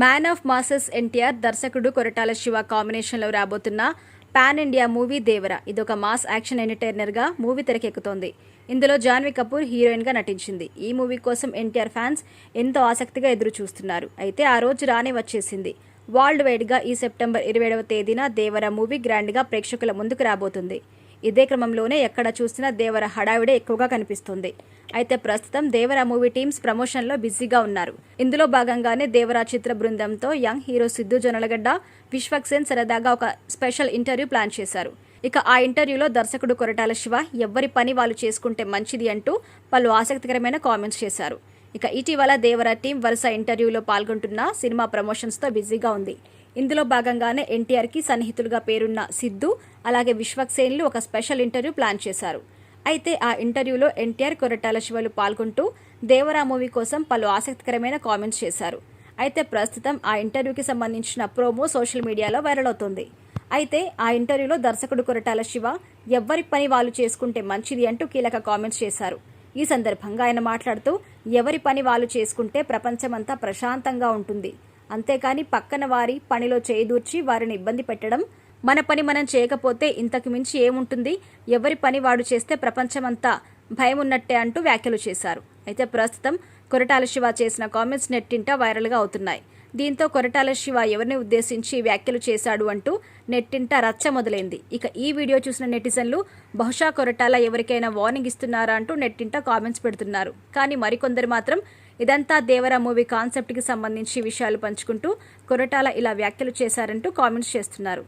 Man of masses NTR, దర్శకుడు కొరటాల శివ కాంబినేషన్లో రాబోతున్న పాన్ ఇండియా మూవీ దేవర. ఇదొక మాస్ యాక్షన్ ఎంటర్టైనర్గా మూవీ తెరకెక్కుతోంది. ఇందులో జాన్వీ కపూర్ హీరోయిన్గా నటించింది. ఈ మూవీ కోసం ఎన్టీఆర్ ఫ్యాన్స్ ఎంతో ఆసక్తిగా ఎదురు చూస్తున్నారు. అయితే ఆ రోజు రానే వచ్చేసింది. వరల్డ్ వైడ్గా ఈ సెప్టెంబర్ 27వ తేదీన దేవర మూవీ గ్రాండ్గా ప్రేక్షకుల ముందుకు రాబోతుంది. ఇదే క్రమంలోనే ఎక్కడ చూసినా దేవర హడావిడే ఎక్కువగా కనిపిస్తుంది. అయితే ప్రస్తుతం దేవర మూవీ టీమ్స్ ప్రమోషన్లో బిజీగా ఉన్నారు. ఇందులో భాగంగానే దేవర చిత్ర బృందంతో యంగ్ హీరో సిద్ధు జొన్నలగడ్డ, విశ్వక్సేన్ సరదాగా ఒక స్పెషల్ ఇంటర్వ్యూ ప్లాన్ చేశారు. ఇక ఆ ఇంటర్వ్యూలో దర్శకుడు కొరటాల శివ ఎవరి పని వాళ్ళు చేసుకుంటే మంచిది అంటూ పలు ఆసక్తికరమైన కామెంట్స్ చేశారు. ఇక ఇటీవల దేవర టీం వరుస ఇంటర్వ్యూలో పాల్గొంటున్న సినిమా ప్రమోషన్స్తో బిజీగా ఉంది. ఇందులో భాగంగానే ఎన్టీఆర్కి సన్నిహితులుగా పేరున్న సిద్ధు అలాగే విశ్వక్సేన్లు ఒక స్పెషల్ ఇంటర్వ్యూ ప్లాన్ చేశారు. అయితే ఆ ఇంటర్వ్యూలో ఎన్టీఆర్, కొరటాల శివలు పాల్గొంటూ దేవర మూవీ కోసం పలు ఆసక్తికరమైన కామెంట్స్ చేశారు. అయితే ప్రస్తుతం ఆ ఇంటర్వ్యూకి సంబంధించిన ప్రోమో సోషల్ మీడియాలో వైరల్ అవుతోంది. అయితే ఆ ఇంటర్వ్యూలో దర్శకుడు కొరటాల శివ ఎవరి పని వాళ్ళు చేసుకుంటే మంచిది అంటూ కీలక కామెంట్స్ చేశారు. ఈ సందర్భంగా ఆయన మాట్లాడుతూ, ఎవరి పని వాళ్ళు చేసుకుంటే ప్రపంచమంతా ప్రశాంతంగా ఉంటుంది. అంతేకాని పక్కన వారి పనిలో చేయిదూర్చి వారిని ఇబ్బంది పెట్టడం, మన పని మనం చేయకపోతే ఇంతకు మించి ఏముంటుంది, ఎవరి పని వాడు చేస్తే ప్రపంచమంతా భయం ఉన్నట్టే అంటూ వ్యాఖ్యలు చేశారు. అయితే ప్రస్తుతం కొరటాల శివ చేసిన కామెంట్స్ నెట్టింట వైరల్గా అవుతున్నాయి. దీంతో కొరటాల శివ ఎవరిని ఉద్దేశించి వ్యాఖ్యలు చేశాడు అంటూ నెట్టింట రచ్చ మొదలైంది. ఇక ఈ వీడియో చూసిన నెటిజన్లు బహుశా కొరటాల ఎవరికైనా వార్నింగ్ ఇస్తున్నారా అంటూ నెట్టింట కామెంట్స్ పెడుతున్నారు. కానీ మరికొందరు మాత్రం ఇదంతా దేవర మూవీ కాన్సెప్ట్కి సంబంధించి విషయాలు పంచుకుంటూ కొరటాల ఇలా వ్యాఖ్యలు చేశారంటూ కామెంట్స్ చేస్తున్నారు.